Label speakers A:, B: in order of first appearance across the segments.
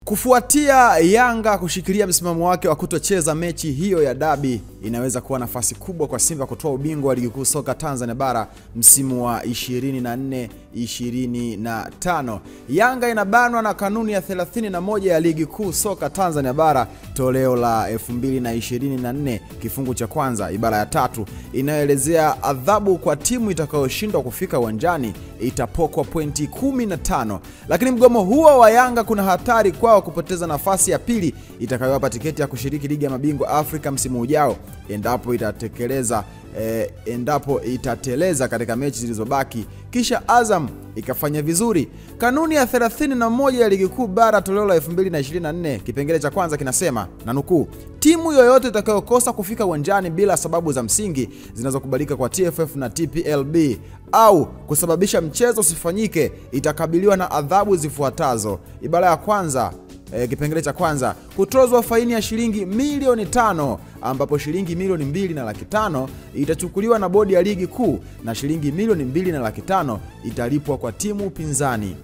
A: Kufuatia Yanga kushikilia msimamo wake wa kutocheza mechi hiyo ya dabi, inaweza kuwa nafasi kubwa kwa Simba kutoa ubingwa wa ligi kuu soka Tanzania bara msimu wa 24-25. Yanga inabanwa na kanuni ya 31 ya ligi kuu soka Tanzania bara toleo la 2024 kifungu cha kwanza ibara ya 3 inayoelezea adhabu kwa timu itakayoshindwa kufika uwanjani itapokwa pointi 15. Lakini mgomo huo wa Yanga kuna hatari kwao kupoteza nafasi ya pili itakayowapa tiketi ya kushiriki ligi ya mabingwa Afrika msimu ujao endapo itateleza katika mechi zilizobaki kisha Azam ikafanya vizuri. Kanuni ya 31 ya ligi kuu bara toleo la 2024 kipengele cha kwanza kinasema, na nukuu, timu yoyote itakayokosa kufika uwanjani bila sababu za msingi zinazokubalika kwa TFF na TPLB au kusababisha mchezo usifanyike itakabiliwa na adhabu zifuatazo. Ibara ya kwanza, kipengele cha kwanza, kutozwa faini ya shilingi milioni 5, ambapo shilingi milioni 2.5 itachukuliwa na bodi ya ligi kuu na shilingi milioni 2.5 italipwa kwa timu pinzani.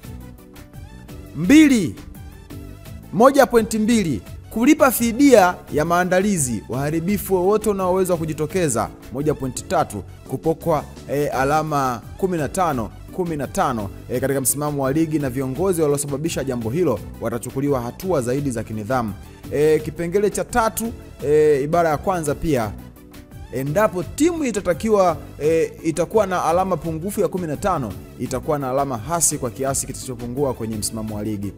A: 1.2 kulipa fidia ya maandalizi waharibifu wote unaoweza kujitokeza. 1.3 kupokwa alama 15 katika msimamo wa ligi na viongozi waliosababisha jambo hilo watachukuliwa hatua zaidi za kinidhamu. Kipengele cha 3 ibara ya kwanza pia, endapo timu itakuwa na alama pungufu ya 15 itakuwa na alama hasi kwa kiasi kitachopungua kwenye msimamo wa ligi.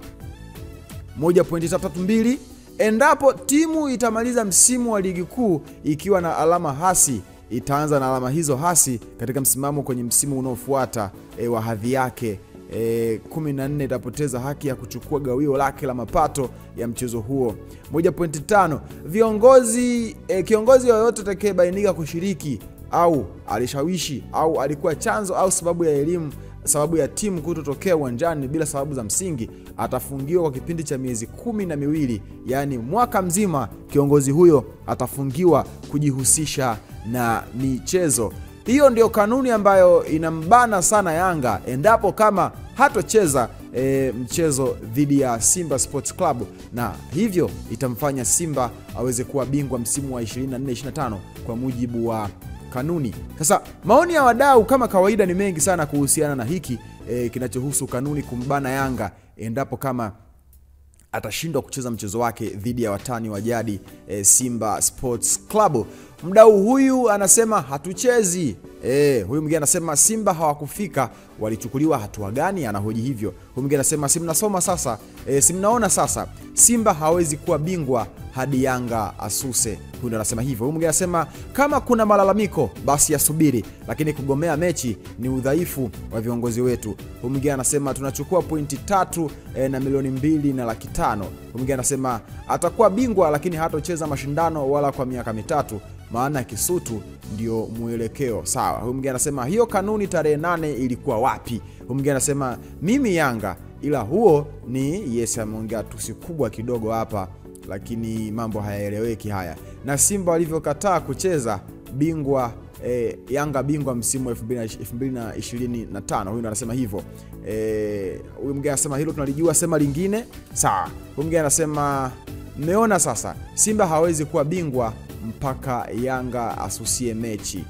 A: 1.32 endapo timu itamaliza msimu wa ligi kuu ikiwa na alama hasi itaanza na alama hizo hasi katika msimamo kwenye msimu unaofuata wa hadhi yake. 14 itapoteza haki ya kuchukua gawio lake la mapato ya mchezo huo. 1.5 kiongozi yoyote atakayebainika kushiriki au alishawishi au alikuwa chanzo au sababu ya timu kutotokea uwanjani bila sababu za msingi atafungiwa kwa kipindi cha miezi 12, yani mwaka mzima. Kiongozi huyo atafungiwa kujihusisha na michezo. Hiyo ndio kanuni ambayo inambana sana Yanga endapo kama hatocheza mchezo dhidi ya Simba Sports Club, na hivyo itamfanya Simba aweze kuwa bingwa msimu wa 24-25 kwa mujibu wa kanuni. Sasa maoni ya wadau kama kawaida ni mengi sana kuhusiana na hiki kinachohusu kanuni kumbana Yanga endapo kama atashindwa kucheza mchezo wake dhidi ya watani wa jadi Simba Sports Club. Mdau huyu anasema hatuchezi. Huyu mwingine anasema Simba hawakufika, walichukuliwa hatua gani? Anahoji hivyo. Huyu mwingine anasema simnasoma sasa, simnaona sasa Simba hawezi kuwa bingwa hadi Yanga asuse. Huyu anasema hivyo. Huyu mwingine anasema kama kuna malalamiko basi yasubiri, lakini kugomea mechi ni udhaifu wa viongozi wetu. Huyu mwingine anasema tunachukua pointi 3 na milioni 2.5. Huyu mwingine anasema atakuwa bingwa lakini hatocheza mashindano wala kwa miaka 3, maana Kisutu ndio mwelekeo. Sawa. Huyu mwingine anasema hiyo kanuni tarehe 8 ilikuwa wapi? Huyu mwingine anasema mimi Yanga, ila huo ni ameongea tusi kubwa kidogo hapa, lakini mambo hayaeleweki haya. Na Simba walivyokataa kucheza bingwa Yanga bingwa msimu wa 2025. Huyu anasema hivyo. Huyu mwingine anasema hilo tunalijua, sema lingine. Sawa. Huyu mwingine anasema mmeona sasa Simba hawezi kuwa bingwa mpaka Yanga asusie mechi.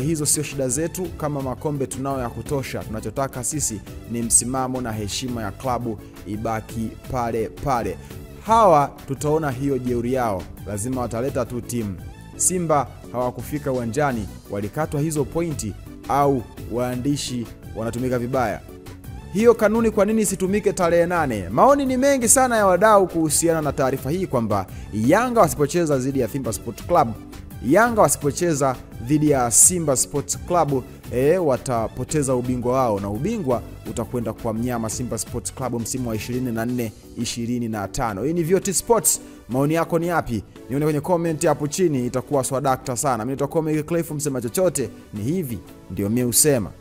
A: Hizo sio shida zetu, kama makombe tunao ya kutosha. Tunachotaka sisi ni msimamo na heshima ya klabu ibaki pale pale. Hawa tutaona hiyo jeuri yao, lazima wataleta tu timu. Simba hawakufika uwanjani, walikatwa hizo pointi au waandishi wanatumika vibaya? Hiyo kanuni kwa nini isitumike tarehe 8? Maoni ni mengi sana ya wadau kuhusiana na taarifa hii kwamba Yanga wasipocheza dhidi ya Simba Sports Club, Yanga wasipocheza dhidi ya Simba Sports Club watapoteza ubingwa wao, na ubingwa utakwenda kwa mnyama Simba Sports Club msimu wa 24-25. Hii ni VOT Sports. Maoni yako ni yapi? Nione kwenye comment hapo chini, itakuwa swadakta sana. Mimi nitakuwa Mike Clef, msema chochote ni hivi ndio mimi usema.